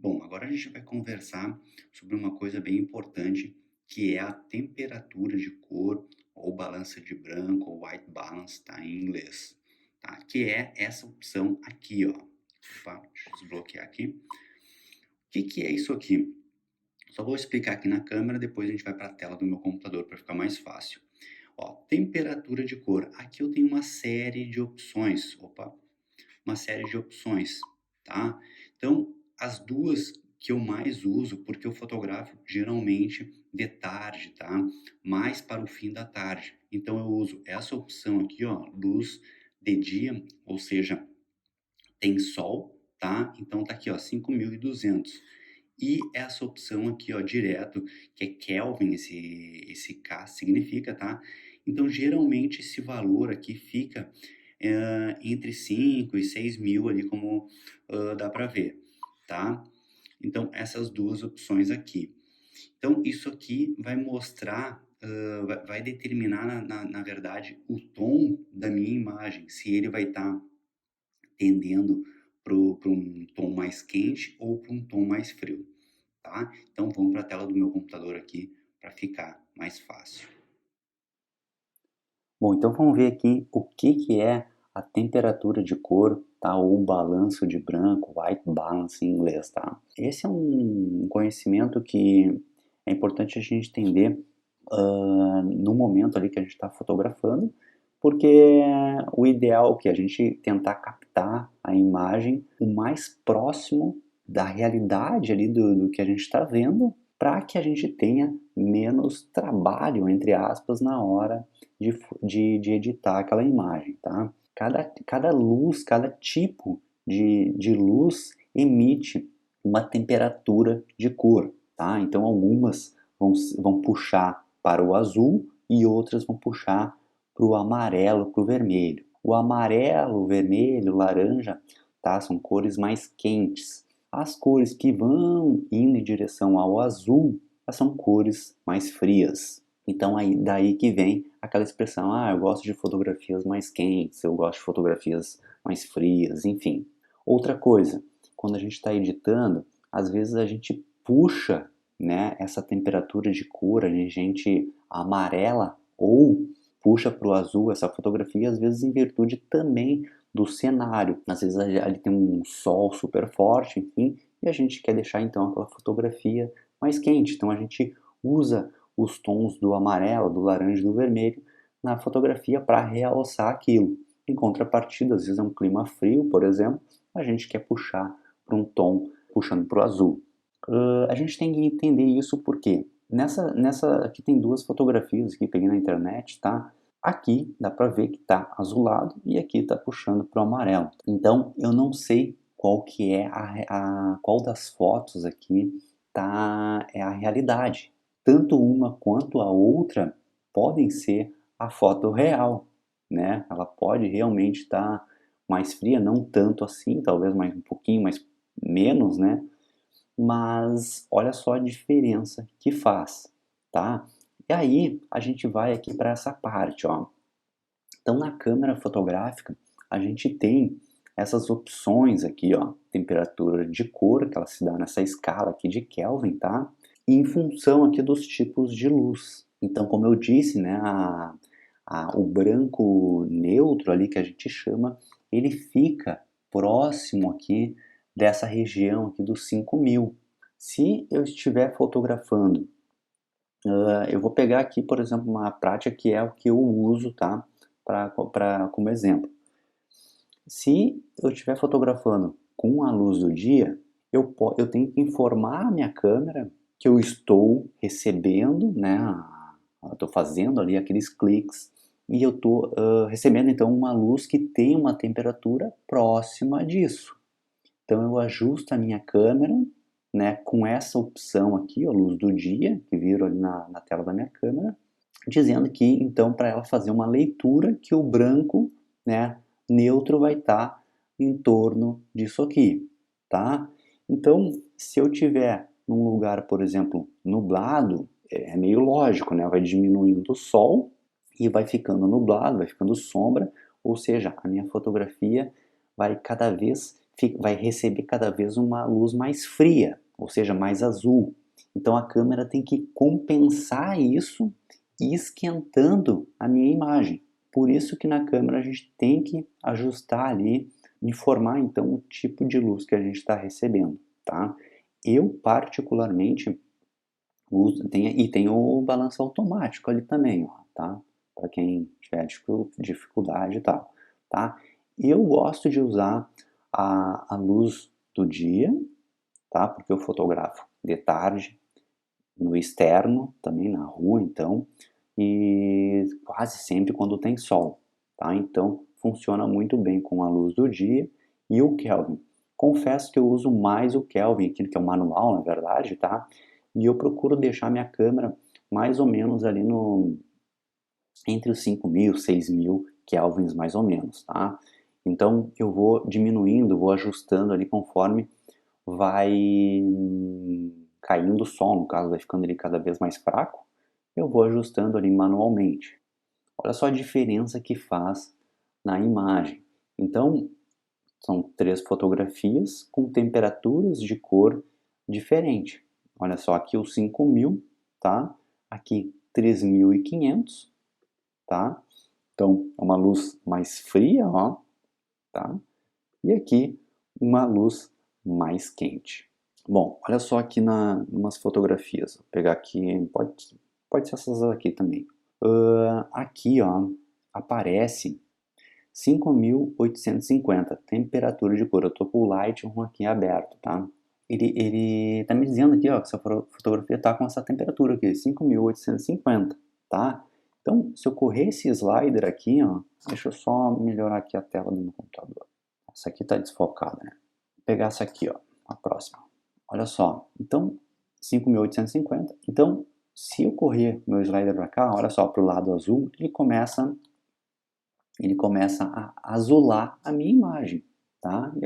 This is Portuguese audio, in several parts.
Bom, agora a gente vai conversar sobre uma coisa bem importante, que é a temperatura de cor, ou balança de branco, ou white balance, tá, em inglês, tá? Que é essa opção aqui, ó. Opa, deixa eu desbloquear aqui. O que que é isso aqui? Só vou explicar aqui na câmera, depois a gente vai para a tela do meu computador para ficar mais fácil. Ó, temperatura de cor. Aqui eu tenho uma série de opções. Opa, uma série de opções, tá? Então, as duas que eu mais uso, porque eu fotografo geralmente de tarde, tá? Mais para o fim da tarde. Então, eu uso essa opção aqui, ó, luz de dia, ou seja, tem sol, tá? Então, tá aqui, ó, 5.200. E essa opção aqui, ó, direto, que é Kelvin, esse K significa, tá? Então, geralmente, esse valor aqui fica entre 5 e 6 mil ali, como dá para ver, tá? Então, essas duas opções aqui. Então, isso aqui vai mostrar, vai determinar, na verdade, o tom da minha imagem, se ele vai estar tendendo para um tom mais quente ou para um tom mais frio, tá? Então, vamos para a tela do meu computador aqui para ficar mais fácil. Bom, então vamos ver aqui o que que é a temperatura de cor, tá? Ou balanço de branco, white balance em inglês, tá? Esse é um conhecimento que é importante a gente entender no momento ali que a gente está fotografando, porque o ideal é que a gente tentar captar a imagem o mais próximo da realidade ali do que a gente está vendo, para que a gente tenha menos trabalho, entre aspas, na hora de editar aquela imagem, tá? Cada luz, cada tipo de luz emite uma temperatura de cor, tá? Então algumas vão puxar para o azul e outras vão puxar para o amarelo, para o vermelho. O amarelo, o vermelho, o laranja, tá? São cores mais quentes. As cores que vão indo em direção ao azul, são cores mais frias. Então aí daí que vem aquela expressão, eu gosto de fotografias mais quentes, eu gosto de fotografias mais frias, enfim. Outra coisa, quando a gente está editando, às vezes a gente puxa, né, essa temperatura de cor, a gente amarela ou puxa para o azul essa fotografia, às vezes em virtude também do cenário. Às vezes ali tem um sol super forte, enfim, e a gente quer deixar então aquela fotografia mais quente. Então a gente usa os tons do amarelo, do laranja e do vermelho na fotografia para realçar aquilo. Em contrapartida, às vezes é um clima frio, por exemplo, a gente quer puxar para um tom puxando para o azul. A gente tem que entender isso porque aqui tem duas fotografias que peguei na internet, tá? Aqui dá para ver que tá azulado e aqui tá puxando para o amarelo. Então eu não sei qual que é qual das fotos aqui é a realidade. Tanto uma quanto a outra podem ser a foto real, né? Ela pode realmente estar mais fria, não tanto assim, talvez mais um pouquinho mais menos, né? Mas olha só a diferença que faz, tá? E aí a gente vai aqui para essa parte, ó. Então na câmera fotográfica a gente tem essas opções aqui, ó, temperatura de cor, que ela se dá nessa escala aqui de Kelvin, tá? E em função aqui dos tipos de luz. Então, como eu disse, né, o branco neutro ali que a gente chama, ele fica próximo aqui dessa região aqui dos 5.000. Se eu estiver fotografando, eu vou pegar aqui, por exemplo, uma prática que é o que eu uso, tá? Como exemplo. Se eu estiver fotografando com a luz do dia, eu tenho que informar a minha câmera que eu estou recebendo, né? Estou fazendo ali aqueles cliques e eu estou recebendo então uma luz que tem uma temperatura próxima disso. Então eu ajusto a minha câmera, né, com essa opção aqui, a luz do dia, que viro ali na tela da minha câmera, dizendo que então para ela fazer uma leitura que o branco, né, neutro vai estar em torno disso aqui, tá? Então, se eu tiver num lugar, por exemplo, nublado, é meio lógico, né? Vai diminuindo o sol e vai ficando nublado, vai ficando sombra, ou seja, a minha fotografia vai cada vez vai receber cada vez uma luz mais fria, ou seja, mais azul. Então a câmera tem que compensar isso esquentando a minha imagem. Por isso que na câmera a gente tem que ajustar ali, informar então o tipo de luz que a gente está recebendo, tá? Eu particularmente uso, tem o balanço automático ali também, ó, tá? Para quem tiver dificuldade e tal, tá? Eu gosto de usar a luz do dia, tá? Porque eu fotografo de tarde, no externo, também na rua, então, e quase sempre quando tem sol, tá? Então, funciona muito bem com a luz do dia e o Kelvin. Confesso que eu uso mais o Kelvin, aquilo que é o manual, na verdade, tá? E eu procuro deixar minha câmera mais ou menos ali no entre os 5.000, 6.000 kelvins mais ou menos, tá? Então eu vou diminuindo, vou ajustando ali conforme vai caindo o sol, no caso vai ficando ele cada vez mais fraco, eu vou ajustando ali manualmente. Olha só a diferença que faz na imagem. Então são 3 fotografias com temperaturas de cor diferente. Olha só, aqui os 5.000, tá? Aqui 3.500, tá? Então é uma luz mais fria, ó, tá? E aqui uma luz mais quente. Bom, olha só aqui umas fotografias. Vou pegar aqui, pode ser essas aqui também. Aqui, ó, aparece 5.850, temperatura de cor. Eu tô com o Lightroom aqui aberto, tá? Ele tá me dizendo aqui, ó, que essa fotografia tá com essa temperatura aqui, 5.850, tá? Então, se eu correr esse slider aqui, ó, deixa eu só melhorar aqui a tela do meu computador. Essa aqui tá desfocada, né? Vou pegar essa aqui, ó, a próxima. Olha só, então, 5.850. Então, se eu correr meu slider para cá, olha só, para o lado azul, ele começa a azular a minha imagem, tá? E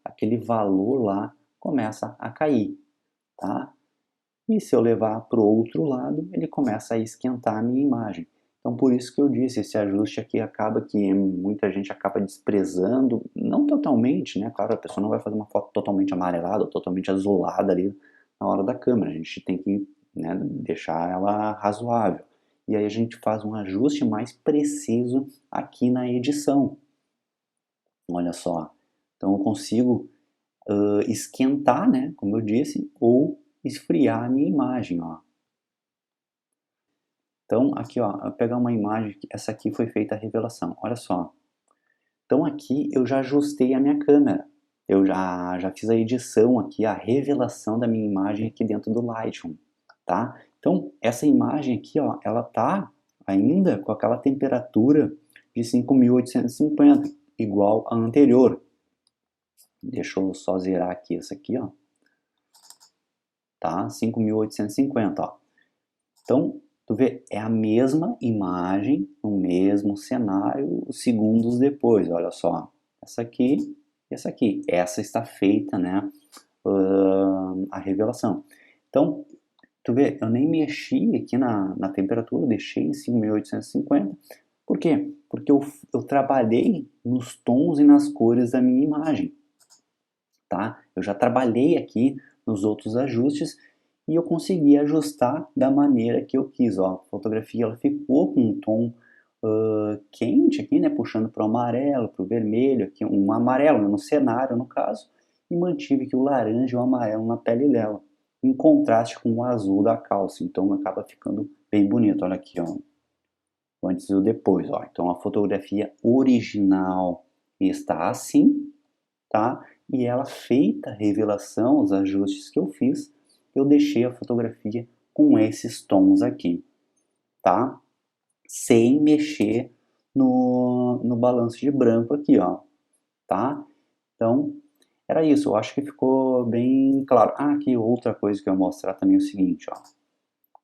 aquele valor lá começa a cair, tá? E se eu levar para o outro lado, ele começa a esquentar a minha imagem. Então, por isso que eu disse, esse ajuste aqui acaba que muita gente acaba desprezando, não totalmente, né? Claro, a pessoa não vai fazer uma foto totalmente amarelada, ou totalmente azulada ali na hora da câmera. A gente tem que, né, deixar ela razoável. E aí a gente faz um ajuste mais preciso aqui na edição. Olha só. Então eu consigo esquentar, né, como eu disse, ou esfriar a minha imagem, ó. Então aqui, ó, eu vou pegar uma imagem, essa aqui foi feita a revelação, olha só. Então aqui eu já ajustei a minha câmera, eu já fiz a edição aqui, a revelação da minha imagem aqui dentro do Lightroom, tá? Então essa imagem aqui, ó, ela tá ainda com aquela temperatura de 5.850, igual a anterior. Deixa eu só zerar aqui essa aqui, ó. Tá? 5.850, ó. Então, tu vê, é a mesma imagem, no mesmo cenário, segundos depois, olha só. Essa aqui e essa aqui. Essa está feita, né, a revelação. Então, tu vê, eu nem mexi aqui na temperatura, deixei em 5.850. Por quê? Porque eu trabalhei nos tons e nas cores da minha imagem, tá? Eu já trabalhei aqui nos outros ajustes e eu consegui ajustar da maneira que eu quis, ó. A fotografia ela ficou com um tom quente aqui, né? Puxando para o amarelo, para o vermelho, aqui um amarelo no cenário, no caso, e mantive aqui o laranja e o amarelo na pele dela, em contraste com o azul da calça. Então acaba ficando bem bonito. Olha aqui, ó, o antes e o depois, ó. Então a fotografia original está assim, tá? E ela feita a revelação, os ajustes que eu fiz, eu deixei a fotografia com esses tons aqui, tá? Sem mexer no balanço de branco aqui, ó, tá? Então, era isso, eu acho que ficou bem claro. Ah, aqui outra coisa que eu vou mostrar também é o seguinte, ó,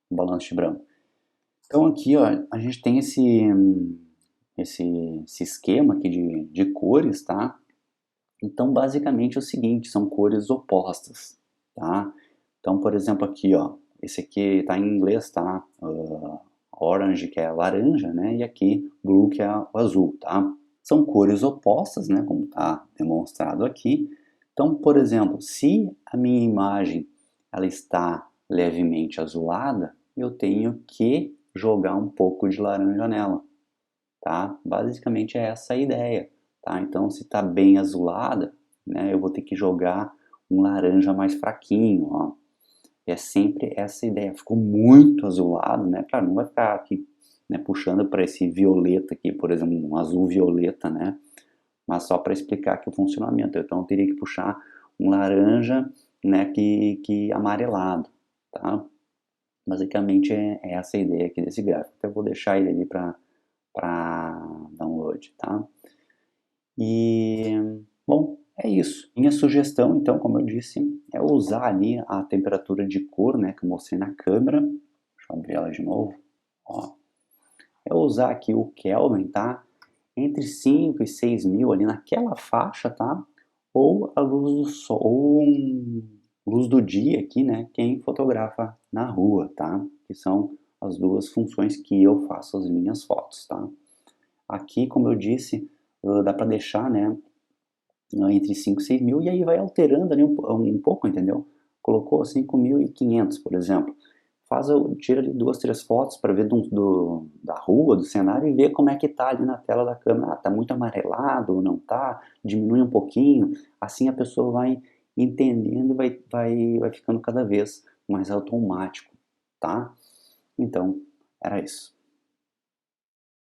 o balanço de branco. Então aqui, ó, a gente tem esse esquema aqui de cores, tá? Então, basicamente é o seguinte, são cores opostas, tá? Então, por exemplo, aqui, ó, esse aqui tá em inglês, tá? Orange, que é laranja, né? E aqui, blue, que é o azul, tá? São cores opostas, né? Como tá demonstrado aqui, Então, por exemplo, se a minha imagem ela está levemente azulada, eu tenho que jogar um pouco de laranja nela, tá? Basicamente é essa a ideia, tá? Então, se está bem azulada, né, eu vou ter que jogar um laranja mais fraquinho, ó. É sempre essa ideia. Ficou muito azulado, né? Claro, não vai ficar aqui, né, puxando para esse violeta aqui, por exemplo, um azul violeta, né? Mas só para explicar aqui o funcionamento. Então eu teria que puxar um laranja, né, que amarelado, tá? Basicamente é essa a ideia aqui desse gráfico. Então eu vou deixar ele ali para download, tá? E, bom, é isso. Minha sugestão, então, como eu disse, é usar ali a temperatura de cor, né, que eu mostrei na câmera. Deixa eu abrir ela de novo. Ó. É usar aqui o Kelvin, tá? Entre 5 e 6 mil ali naquela faixa, tá? Ou a luz do sol, ou luz do dia aqui, né? Quem fotografa na rua, tá? Que são as duas funções que eu faço as minhas fotos, tá? Aqui, como eu disse, dá para deixar, né? Entre 5 e 6 mil, e aí vai alterando ali um pouco, entendeu? Colocou 5.500, por exemplo. Tira ali 2, 3 fotos para ver da rua, do cenário, e ver como é que tá ali na tela da câmera. Ah, tá muito amarelado ou não tá? Diminui um pouquinho. Assim a pessoa vai entendendo e vai ficando cada vez mais automático, tá? Então, era isso.